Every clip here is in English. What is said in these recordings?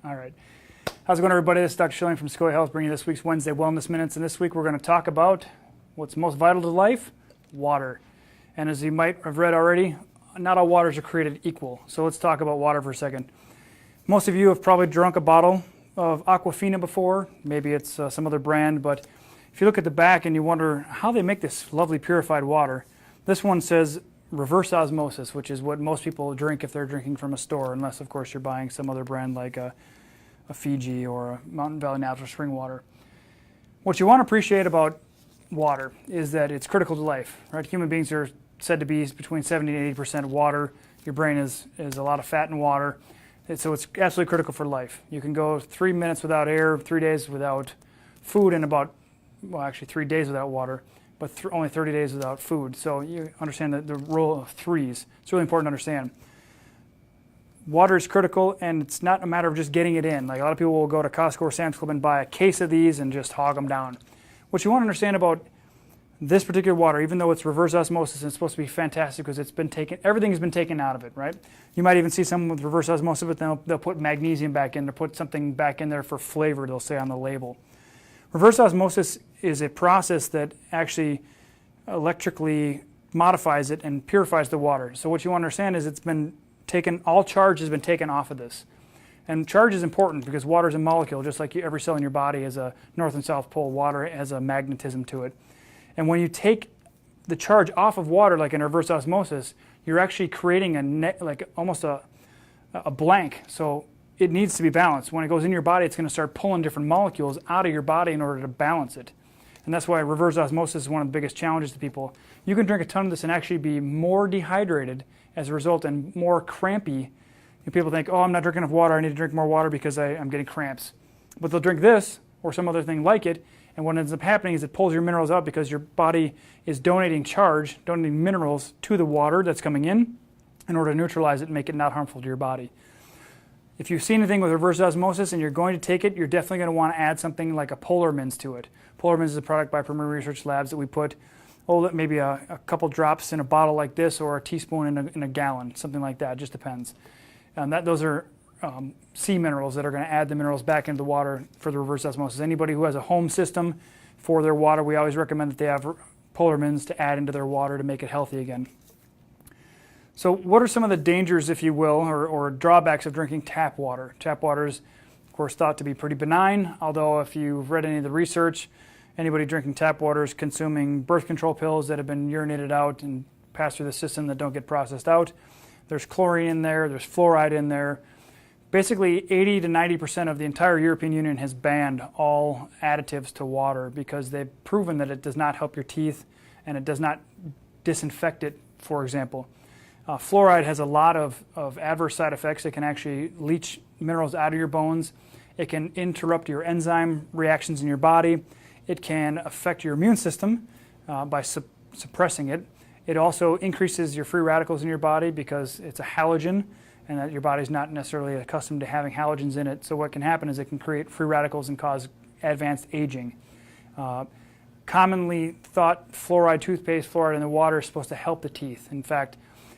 All right. How's it going, everybody? This is Dr. Schilling from Scotia Health bringing you this week's Wednesday Wellness Minutes. And this week we're going to talk about what's most vital to life, water. And as you might have read already, not all waters are created equal. So let's talk about water for a second. Most of you have probably drunk a bottle of Aquafina before. Maybe it's some other brand, but if you look at the back and you wonder how they make this lovely purified water, this one says reverse osmosis, which is what most people drink if they're drinking from a store, unless of course you're buying some other brand like a Fiji or a Mountain Valley Natural Spring Water. What you want to appreciate about water is that it's critical to life, right? Human beings are said to be between 70 and 80% water. Your brain is a lot of fat in water. And so it's absolutely critical for life. You can go 3 minutes without air, 3 days without food, and actually 3 days without water, but only 30 days without food. So you understand the rule of threes. It's really important to understand. Water is critical, and it's not a matter of just getting it in. Like a lot of people will go to Costco or Sam's Club and buy a case of these and just hog them down. What you want to understand about this particular water, even though it's reverse osmosis and it's supposed to be fantastic because everything has been taken out of it, right? You might even see someone with reverse osmosis, but then they'll put magnesium back in, or put something back in there for flavor, they'll say on the label. Reverse osmosis is a process that actually electrically modifies it and purifies the water. So what you want to understand is all charge has been taken off of this. And charge is important because water is a molecule, just like every cell in your body has a north and south pole. Water has a magnetism to it. And when you take the charge off of water, like in reverse osmosis, you're actually creating almost a blank. So it needs to be balanced. When it goes in your body, it's going to start pulling different molecules out of your body in order to balance it. And that's why reverse osmosis is one of the biggest challenges to people. You can drink a ton of this and actually be more dehydrated as a result and more crampy. And people think, oh, I'm not drinking enough water, I need to drink more water because I'm getting cramps. But they'll drink this or some other thing like it, and what ends up happening is it pulls your minerals out because your body is donating minerals to the water that's coming in order to neutralize it and make it not harmful to your body. If you see anything with reverse osmosis and you're going to take it, you're definitely going to want to add something like a Polar Mints to it. Polar Mints is a product by Premier Research Labs that we put maybe a couple drops in a bottle like this or a teaspoon in a gallon, something like that. It just depends. And those are sea minerals that are going to add the minerals back into the water for the reverse osmosis. Anybody who has a home system for their water, we always recommend that they have Polar Mints to add into their water to make it healthy again. So what are some of the dangers, if you will, or drawbacks of drinking tap water? Tap water is, of course, thought to be pretty benign, although if you've read any of the research, anybody drinking tap water is consuming birth control pills that have been urinated out and passed through the system that don't get processed out. There's chlorine in there, there's fluoride in there. Basically, 80 to 90% of the entire European Union has banned all additives to water because they've proven that it does not help your teeth and it does not disinfect it, for example. Fluoride has a lot of adverse side effects. It can actually leach minerals out of your bones. It can interrupt your enzyme reactions in your body. It can affect your immune system by suppressing it. It also increases your free radicals in your body because it's a halogen and that your body's not necessarily accustomed to having halogens in it. So what can happen is it can create free radicals and cause advanced aging. Commonly thought fluoride toothpaste, fluoride in the water is supposed to help the teeth. In fact,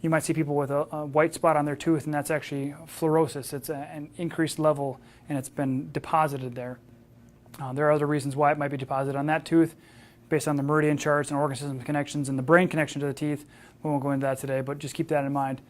you might see people with a white spot on their tooth, and that's actually fluorosis. It's an increased level, and it's been deposited there. There are other reasons why it might be deposited on that tooth based on the meridian charts and organ system connections and the brain connection to the teeth. We won't go into that today, but just keep that in mind.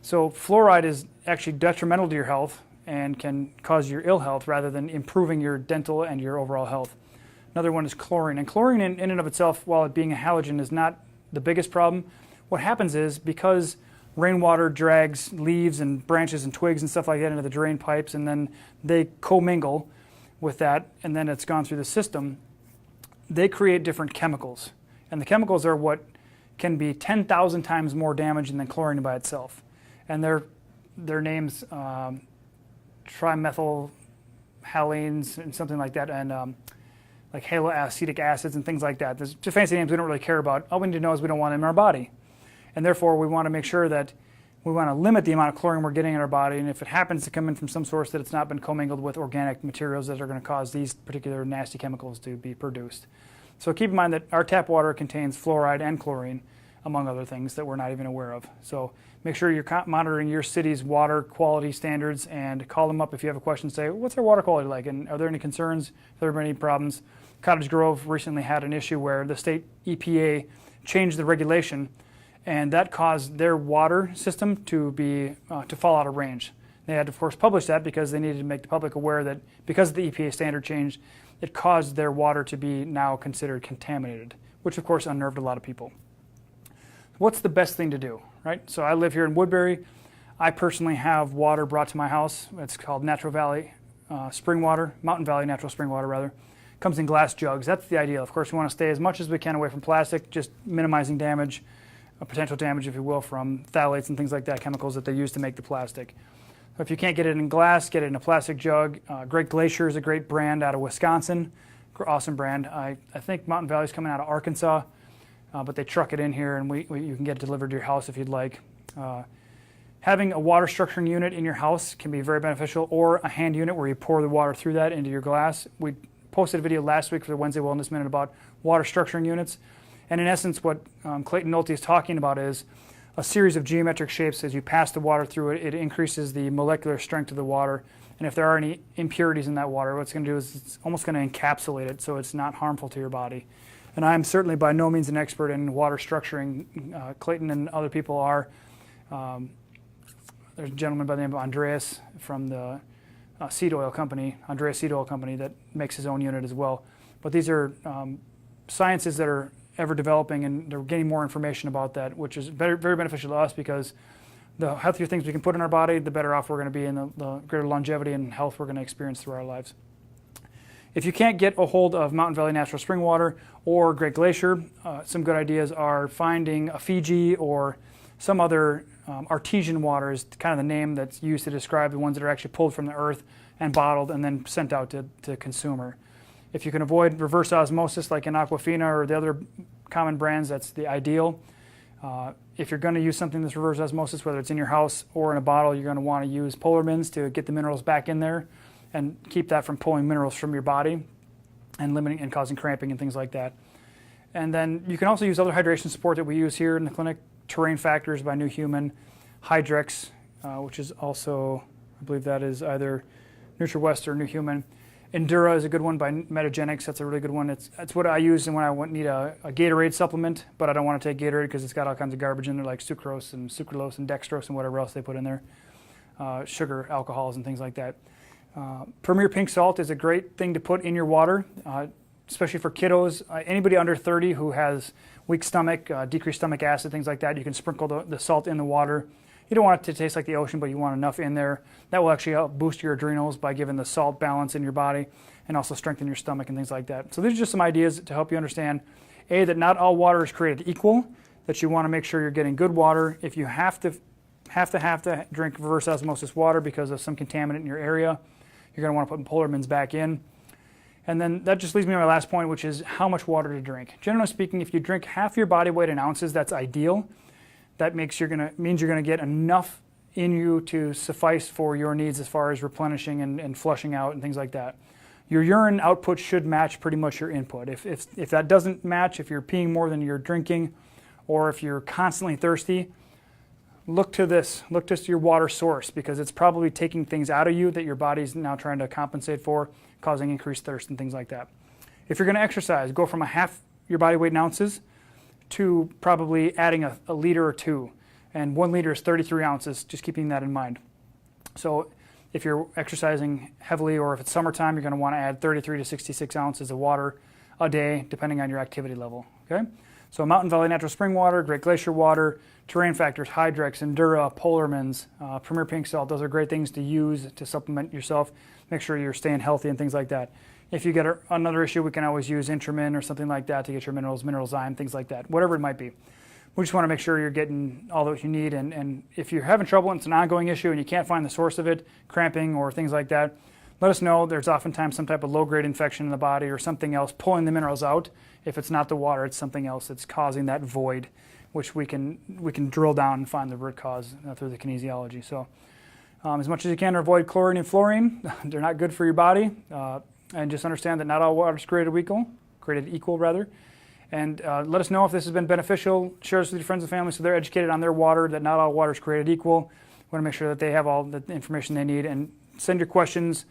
So fluoride is actually detrimental to your health and can cause your ill health rather than improving your dental and your overall health. Another one is chlorine. And chlorine in and of itself, while it being a halogen, is not the biggest problem. What happens is because rainwater drags leaves and branches and twigs and stuff like that into the drain pipes, and then they commingle with that, and then it's gone through the system, they create different chemicals. And the chemicals are what can be 10,000 times more damaging than chlorine by itself. And their names, trimethylhalenes and something like that, and like haloacetic acids and things like that. There's just fancy names we don't really care about. All we need to know is we don't want them in our body. And therefore, we want to make sure that we want to limit the amount of chlorine we're getting in our body. And if it happens to come in from some source that it's not been commingled with organic materials that are going to cause these particular nasty chemicals to be produced. So keep in mind that our tap water contains fluoride and chlorine. among other things that we're not even aware of. So make sure you're monitoring your city's water quality standards and call them up if you have a question. Say, what's our water quality like, and are there any concerns? Have there been any problems? Cottage Grove recently had an issue where the state EPA changed the regulation, and that caused their water system to fall out of range. They had to, of course, publish that because they needed to make the public aware that because of the EPA standard change, it caused their water to be now considered contaminated, which of course unnerved a lot of people. What's the best thing to do, right? So I live here in Woodbury. I personally have water brought to my house. It's called Natural Valley spring water, Mountain Valley Natural Spring Water rather. Comes in glass jugs. That's the ideal. Of course, we want to stay as much as we can away from plastic, just minimizing damage, potential damage, if you will, from phthalates and things like that, chemicals that they use to make the plastic. So if you can't get it in glass, get it in a plastic jug. Great Glacier is a great brand out of Wisconsin. Awesome brand. I think Mountain Valley is coming out of Arkansas, but they truck it in here, and you can get it delivered to your house if you'd like. Having a water structuring unit in your house can be very beneficial, or a hand unit where you pour the water through that into your glass. We posted a video last week for the Wednesday Wellness Minute about water structuring units. And in essence, what Clayton Nolte is talking about is a series of geometric shapes. As you pass the water through it, it increases the molecular strength of the water. And if there are any impurities in that water, what it's going to do is it's almost going to encapsulate it so it's not harmful to your body. And I'm certainly by no means an expert in water structuring. Clayton and other people are. There's a gentleman by the name of Andreas from the seed oil company, Andreas Seed Oil Company, that makes his own unit as well. But these are sciences that are ever developing, and they're getting more information about that, which is very, very beneficial to us because the healthier things we can put in our body, the better off we're going to be, and the greater longevity and health we're going to experience through our lives. If you can't get a hold of Mountain Valley Natural Spring Water or Great Glacier, some good ideas are finding a Fiji or some other artesian water is kind of the name that's used to describe the ones that are actually pulled from the earth and bottled and then sent out to consumer. If you can avoid reverse osmosis like in Aquafina or the other common brands, that's the ideal. If you're going to use something that's reverse osmosis, whether it's in your house or in a bottle, you're going to want to use polar mints to get the minerals back in there and keep that from pulling minerals from your body and limiting and causing cramping and things like that. And then you can also use other hydration support that we use here in the clinic. Terrain Factors by New Human, Hydrex, which is also, I believe that is either NutriWest or New Human. Endura is a good one by Metagenics. That's a really good one. It's what I use when I need a Gatorade supplement, but I don't want to take Gatorade because it's got all kinds of garbage in there like sucrose and sucralose and dextrose and whatever else they put in there, sugar, alcohols, and things like that. Premier Pink Salt is a great thing to put in your water, especially for kiddos. Anybody under 30 who has weak stomach, decreased stomach acid, things like that, you can sprinkle the salt in the water. You don't want it to taste like the ocean, but you want enough in there. That will actually help boost your adrenals by giving the salt balance in your body and also strengthen your stomach and things like that. So these are just some ideas to help you understand, A, that not all water is created equal, that you want to make sure you're getting good water. If you have to drink reverse osmosis water because of some contaminant in your area, you're going to want to put polar mints back in. And then that just leads me to my last point, which is how much water to drink. Generally speaking, if you drink half your body weight in ounces, that's ideal. That means you're going to get enough in you to suffice for your needs as far as replenishing and flushing out and things like that. Your urine output should match pretty much your input. If that doesn't match, if you're peeing more than you're drinking, or if you're constantly thirsty, look to this. Look to your water source because it's probably taking things out of you that your body's now trying to compensate for, causing increased thirst and things like that. If you're going to exercise, go from a half your body weight in ounces to probably adding a liter or two. And 1 liter is 33 ounces, just keeping that in mind. So if you're exercising heavily or if it's summertime, you're going to want to add 33 to 66 ounces of water a day, depending on your activity level. Okay? So Mountain Valley Natural Spring Water, Great Glacier Water, Terrain Factors, Hydrex, Endura, Polarmins, Premier Pink Salt, those are great things to use to supplement yourself. Make sure you're staying healthy and things like that. If you get another issue, we can always use Intramin or something like that to get your minerals, Mineralzyme, things like that, whatever it might be. We just want to make sure you're getting all that you need. And if you're having trouble and it's an ongoing issue and you can't find the source of it, cramping or things like that, let us know. There's oftentimes some type of low-grade infection in the body or something else pulling the minerals out. If it's not the water, it's something else that's causing that void, which we can drill down and find the root cause through the kinesiology. So as much as you can avoid chlorine and fluorine. They're not good for your body. And just understand that not all water is created equal. And let us know if this has been beneficial. Share this with your friends and family so they're educated on their water, that not all water is created equal. We want to make sure that they have all the information they need. And send your questions.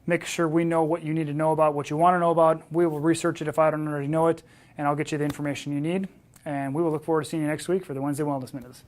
Make sure we know what you need to know about, what you want to know about. We will research it if I don't already know it, and I'll get you the information you need. And we will look forward to seeing you next week for the Wednesday Wellness Minutes.